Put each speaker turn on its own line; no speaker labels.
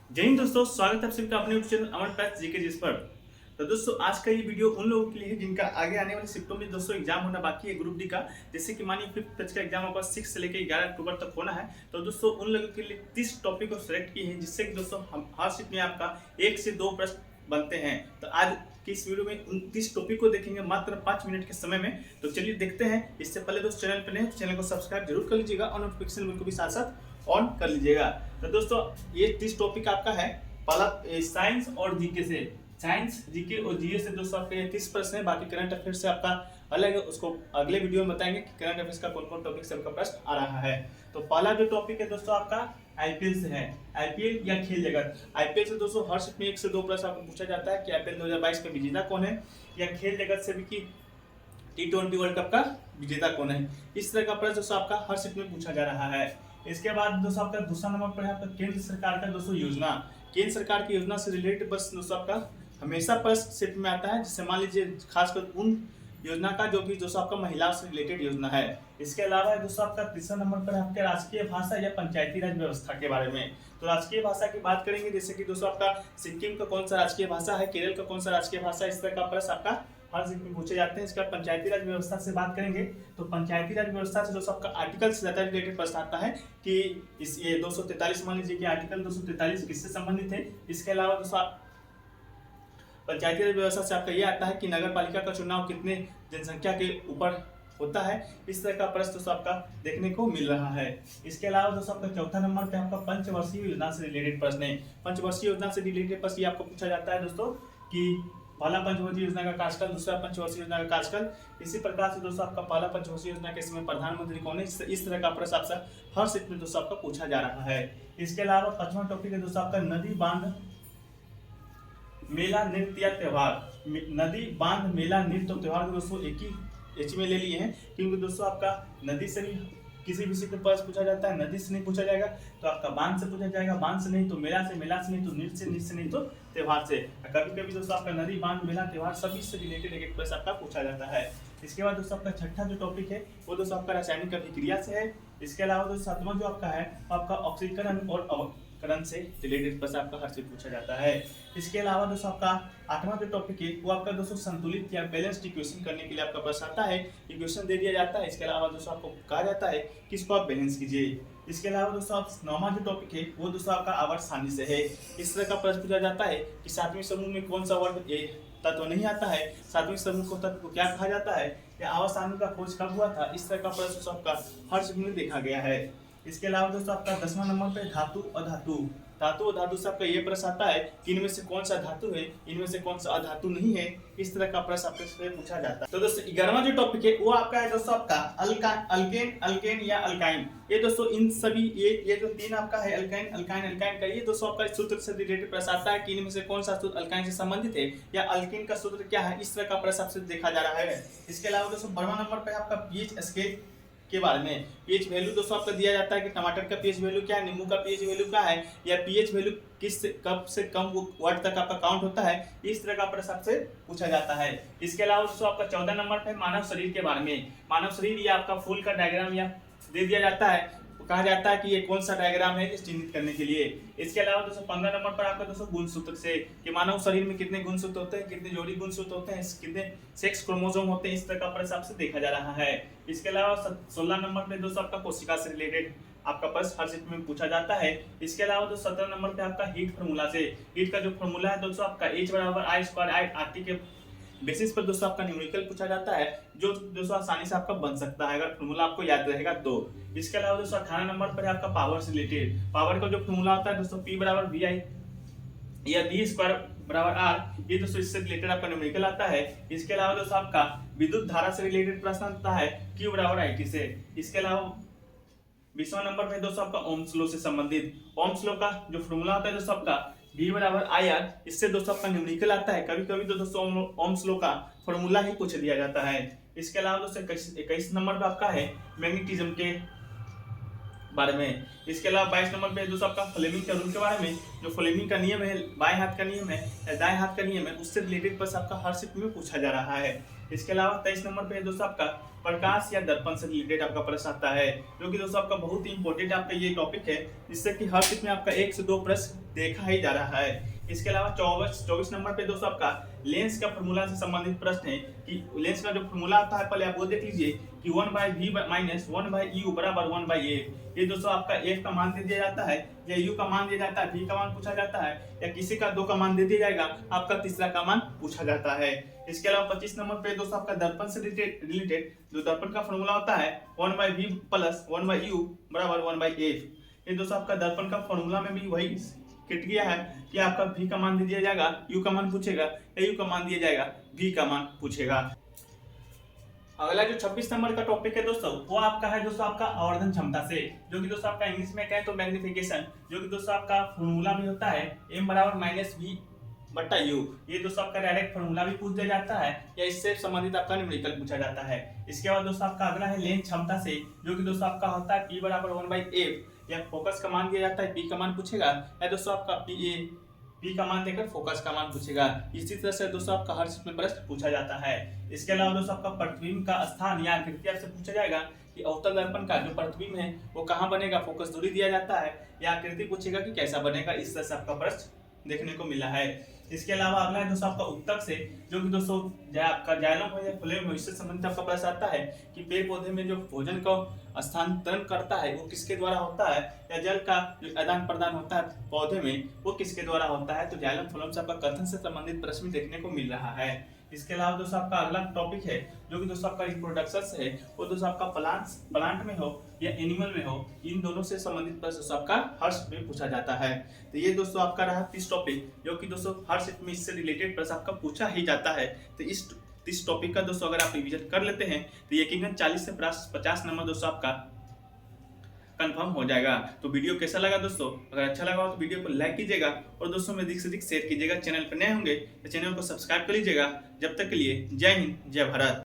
जय हिंद दोस्तों, स्वागत है आप सभी का अपने यूट्यूब चैनल अमर पैथ जीके जिस पर। तो दोस्तों आज का ये वीडियो उन लोगों के लिए है जिनका आगे आने वाले शिफ्टों में दोस्तों एग्जाम होना बाकी है ग्रुप डी का। जैसे कि मानिए 5th बैच का एग्जाम होगा 6 से लेकर 11 अक्टूबर तक होना है। तो दोस्तों उन लोगों के लिए 30 टॉपिक को सिलेक्ट किए हैं जिससे कि दोस्तों हम हर शिफ्ट में आपका 1 से 2 प्रश्न बनते हैं। तो आज की इस वीडियो में 29 टॉपिक को देखेंगे मात्र 5 मिनट के समय में। तो चलिए देखते हैं। इससे पहले दोस्तों चैनल पर नए तो चैनल को सब्सक्राइब जरूर कर लीजिएगा और नोटिफिकेशन बिल को भी साथ साथ ऑन कर लीजिएगा। तो दोस्तों ये 30 टॉपिक आपका है पहला साइंस और जीके से। साइंस जीके और जीए से दोस्तों आपके 30 प्रश्न है। बाकी करंट अफेयर्स से आपका अलग है, उसको अगले वीडियो में बताएंगे कि करंट अफेयर्स का कौन कौन टॉपिक से आपका प्रश्न आ रहा है। तो पहला जो टॉपिक है दोस्तों आपका आईपीएल से है। आईपीएल या खेल जगत। आईपीएल से दोस्तों हर शिफ्ट में 1 से 2 प्रश्न आपको पूछा जाता है कि आईपीएल 2022 का विजेता कौन है, या खेल जगत से भी कि T20 वर्ल्ड कप का विजेता कौन है। इस तरह का प्रश्न दोस्तों आपका हर शिफ्ट में पूछा जा रहा है। इसके बाद दोस्तों आपका दूसरा नंबर पर है आपका केंद्र सरकार का दोस्तों योजना। केंद्र सरकार की योजना से रिलेटेड प्रश्न दोस्तों आपका हमेशा प्रश्न शिफ्ट में आता है, जिससे मान लीजिए खासकर उन योजना का जो कि दोस्तों आपका महिला से रिलेटेड योजना है। इसके अलावा दोस्तों आपका तीसरा नंबर पर आपके राजकीय भाषा या पंचायती राज व्यवस्था के बारे में। तो राजकीय भाषा की बात करेंगे, जैसे कि दोस्तों आपका सिक्किम का कौन सा राजकीय भाषा है, केरल का कौन सा राजकीय भाषा है, इस तरह का प्रश्न आपका हर शिफ्ट में पूछे जाते हैं। इसका पंचायती राज व्यवस्था से बात करेंगे तो पंचायती राज व्यवस्था से दोस्तों आपका आर्टिकल से ज्यादा रिलेटेड प्रश्न आता है कि इस ये 243 मान लीजिए कि आर्टिकल 243 किससे संबंधित है। इसके अलावा दोस्तों पंचायती राज व्यवस्था से आपका ये आता है कि नगर पालिका का चुनाव कितने जनसंख्या के ऊपर होता है। इस तरह का प्रश्न दोस्तों आपका देखने को मिल रहा है। इसके अलावा दोस्तों आपका चौथा नंबर पे आपका पंचवर्षीय योजना से रिलेटेड प्रश्न है। पंचवर्षीय योजना से रिलेटेड प्रश्न आपको पूछा जाता है दोस्तों कि पहला पंचवर्षीय योजना का कार्यकाल, दूसरा पंचवर्षीय योजना का कार्यकाल। इसी प्रकार से दोस्तों आपका पहला पंचवर्षीय योजना के समय प्रधानमंत्री कौन है। इस तरह का प्रश्न आपसे हर शिफ्ट में दोस्तों आपका पूछा जा रहा है। इसके अलावा 5वां टॉपिक है दोस्तों आपका नदी बांध मेला नृत्य या त्योहार। नदी बांध मेला नृत्य और त्योहार को दोस्तों एक ही एच में ले लिए हैं, क्योंकि दोस्तों आपका नदी से भी किसी भी शिफ्ट में प्रश्न पूछा जाता है। नदी से नहीं पूछा जाएगा तो आपका बांध से पूछा जाएगा, बांध से नहीं तो मेला से, मेला से नहीं तो नृत्य से, नृत्य से नहीं तो त्योहार से। कभी कभी दोस्तों आपका नदी बांध मेला त्योहार सभी से रिलेटेड एक प्रश्न आपका पूछा जाता है। इसके बाद दोस्तों आपका छठा जो टॉपिक है वो दोस्तों आपका रासायनिक अभिक्रिया से है। इसके अलावा दोस्तों 7वां जो आपका है आपका ऑक्सीकरण और अवकरण से रिलेटेड प्रश्न आपका हर शिफ्ट पूछा जाता है। इसके अलावा दोस्तों आपका 8वां जो टॉपिक है वो आपका दोस्तों संतुलित या बैलेंस्ड इक्वेशन करने के लिए आपका प्रश्न आता है। इक्वेशन दे दिया जाता है, इसके अलावा दोस्तों आपको कहा जाता है कि इसको आप बैलेंस कीजिए। इसके अलावा दोस्तों आप 9वां जो टॉपिक है वो दोस्तों आपका आवर्त सारणी से है। इस तरह का प्रश्न पूछा जाता है कि 7वें समूह में कौन सा वर्ग तत्व नहीं आता है, 7वें समूह को तत्व को क्या कहा जाता है, या आवर्त सारणी का खोज कब हुआ था। इस तरह का प्रश्न आपका हर शिफ्ट में देखा गया है। इसके अलावा दोस्तों आपका 10वां नंबर पे धातु अधातु। धातु और धातु से आपका ये प्रश्न आता है कि इनमें से कौन सा धातु है, इनमें से कौन सा अधातु नहीं है। इस तरह का प्रश्न आपसे पूछा जाता है। तो दोस्तों 11वां जो टॉपिक है वो आपका है दोस्तों आपका अल्केन अल्केन या अल्काइन। ये दोस्तों इन सभी ये जो तीन आपका है अल्काइन अल्काइन अल्काइन का, ये दोस्तों आपका सूत्र से रिलेटेड प्रश्न आता है कि इनमें से कौन सा सूत्र अल्काइन से संबंधित है या अल्केन का सूत्र क्या है। इस तरह का प्रश्न आपसे देखा जा रहा है। इसके अलावा दोस्तों 12वां नंबर पे आपका पीएच स्केल के बारे में। पीएच वैल्यू दोस्तों आपका दिया जाता है कि टमाटर का पीएच वैल्यू क्या है, नींबू का पीएच वैल्यू क्या है, या पीएच वैल्यू किस कब से कम वर्ड तक आपका काउंट होता है। इस तरह का प्रश्न आपसे पूछा जाता है। इसके अलावा दोस्तों आपका 14 नंबर पे मानव शरीर के बारे में। मानव शरीर या आपका फूल का डायग्राम या दे दिया जाता है, कहा जाता है कि ये कौन सा डायग्राम है इस चिन्हित करने के लिए। इसके अलावा दोस्तों 15 नंबर पर आपका दोस्तों गुणसूत्र से कि मानव शरीर में कितने गुणसूत्र होते हैं, कितने जोड़ी गुणसूत्र होते हैं, कितने सेक्स क्रोमोसोम होते हैं। इस तरह का प्रश्न आपसे देखा जा रहा है। इसके अलावा 16 नंबर पे दोस्तों आपका कोशिका से रिलेटेड आपका प्रश्न हर शिफ्ट में पूछा जाता है। इसके अलावा दोस्तों 17 नंबर पे आपका हीट फार्मूला से। हीट का जो फार्मूला है दोस्तों आपका H बराबर I² RT के बेसिस पर दोस्तों आपका न्यूमेरिकल पूछा जाता है, जो दोस्तों आसानी से आपका बन सकता है अगर फॉर्मूला आपको याद रहेगा तो। इसके अलावा दोस्तों 18 नंबर पर है आपका पावर से रिलेटेड। पावर का जो फॉर्मूला होता है दोस्तों P बराबर VI या V² बराबर R, ये दोस्तों इससे रिलेटेड आपका न्यूमेरिकल आता है। इसके अलावा दोस्तों आपका विद्युत धारा से रिलेटेड प्रश्न आता है Q बराबर IT से। इसके अलावा 20वां नंबर पे दोस्तों आपका ओम्स लॉ से संबंधित। ओम्स लॉ का जो फॉर्मूला होता है दोस्तों आपका V बराबर IR, इससे दोस्तों आपका न्यूमेरिकल आता है। कभी कभी तो दोस्तों ओम्स लॉ का फॉर्मूला ही पूछ दिया जाता है। इसके अलावा दोस्तों 21 नंबर पे आपका है मैग्नेटिज्म के बारे में। इसके अलावा 22 नंबर पे दोस्तों आपका फ्लेमिंग के रूल के बारे में। जो फ्लेमिंग का नियम है, बाएं हाथ का नियम है या दाएं हाथ का नियम है, उससे रिलेटेड प्रश्न आपका हर शिफ्ट में पूछा जा रहा है। इसके अलावा 23 नंबर पे दोस्तों आपका प्रकाश या दर्पण से रिलेटेड आपका प्रश्न आता है, जो कि दोस्तों आपका बहुत ही इंपॉर्टेंट आपका ये टॉपिक है, जिससे कि हर शिफ्ट में आपका 1 से 2 प्रश्न देखा ही जा रहा है। इसके अलावा 24 नंबर पे दोस्तों आपका लेंस का फॉर्मूला से संबंधित प्रश्न है कि लेंस का जो फॉर्मूला आता है पहले आप वो देख लीजिए कि 1/v माइनस 1/u बराबर 1/a। ये दोस्तों आपका f का मान दे दिया जाता है या u का मान दिया जाता है, v का मान पूछा जाता है या किसी का 2 का मान दे दिया जाएगा, आपका तीसरा का मान पूछा जाता है। इसके अलावा 25 नंबर पे दोस्तों आपका दर्पण से रिलेटेड जो दर्पण का फॉर्मूला होता है 1/v प्लस 1/u बराबर 1/a। ये दोस्तों आपका दर्पण का फॉर्मूला में भी वही किट गया है कि आपका v का मान दे दिया जाएगा, u का मान पूछेगा या u का मान दिया जाएगा, v का मान पूछेगा। अगला जो 26 नंबर का टॉपिक है दोस्तों वो आपका है दोस्तों आपका आवर्धन क्षमता से, जो कि दोस्तों आपका इंग्लिश में कहें तो मैग्निफिकेशन, जो कि दोस्तों आपका फॉर्मूला में होता है m बराबर माइनस v बट्टा u। ये दोस्तों आपका डायरेक्ट फॉर्मूला भी पूछ दिया जाता है या इससे संबंधित आपका न्यूमेरिकल पूछा जाता है। इसके बाद दोस्तों आपका अगला है लेंस क्षमता से, जो कि दोस्तों आपका होता है p बराबर 1/f, या फोकस का मान दिया जाता है p का मान पूछेगा या दोस्तों आपका p का मान देकर फोकस का मान पूछेगा। इसी तरह से दोस्तों आपका हर शिफ्ट में प्रश्न पूछा जाता है। इसके अलावा दोस्तों आपका प्रतिबिंब का स्थान या आकृति आपसे पूछा जाएगा कि अवतल दर्पण का जो प्रतिबिंब है वो कहाँ बनेगा, फोकस दूरी दिया जाता है या आकृति पूछेगा कि कैसा बनेगा। इस तरह से आपका प्रश्न देखने को मिला है। इसके अलावा अगला है दोस्तों आपका उत्तक से, जो कि दोस्तों आपका जाइलम हो या फ्लोएम हो, इससे संबंधित आपका प्रश्न आता है कि पेड़ पौधे में जो भोजन का स्थानांतरण करता है वो किसके द्वारा होता है, या जल का जो आदान प्रदान होता है पौधे में वो किसके द्वारा होता है। तो जाइलम फ्लोएम से आपका कथन से संबंधित प्रश्न देखने को मिल रहा है। इसके अलावा दोस्तों आपका अगला टॉपिक है जो कि दोस्तों आपका रिप्रोडक्शन से है, वो दोस्तों आपका प्लांट में हो या एनिमल में हो, इन दोनों से संबंधित प्रश्न आपका हर शिफ्ट में पूछा जाता है। तो ये दोस्तों आपका रहा 30 टॉपिक, जो कि दोस्तों हर शिफ्ट में इससे रिलेटेड प्रश्न आपका पूछा ही जाता है। तो इस टॉपिक का दोस्तों अगर आप रिवीजन कर लेते हैं तो यकीनन 40 से 50 नंबर दोस्तों आपका कंफर्म हो जाएगा। तो वीडियो कैसा लगा दोस्तों, अगर अच्छा लगा हो तो वीडियो को लाइक कीजिएगा और दोस्तों में अधिक से अधिक शेयर कीजिएगा। चैनल पर नए होंगे तो चैनल को सब्सक्राइब कर लीजिएगा। जब तक के लिए जय हिंद, जय भारत।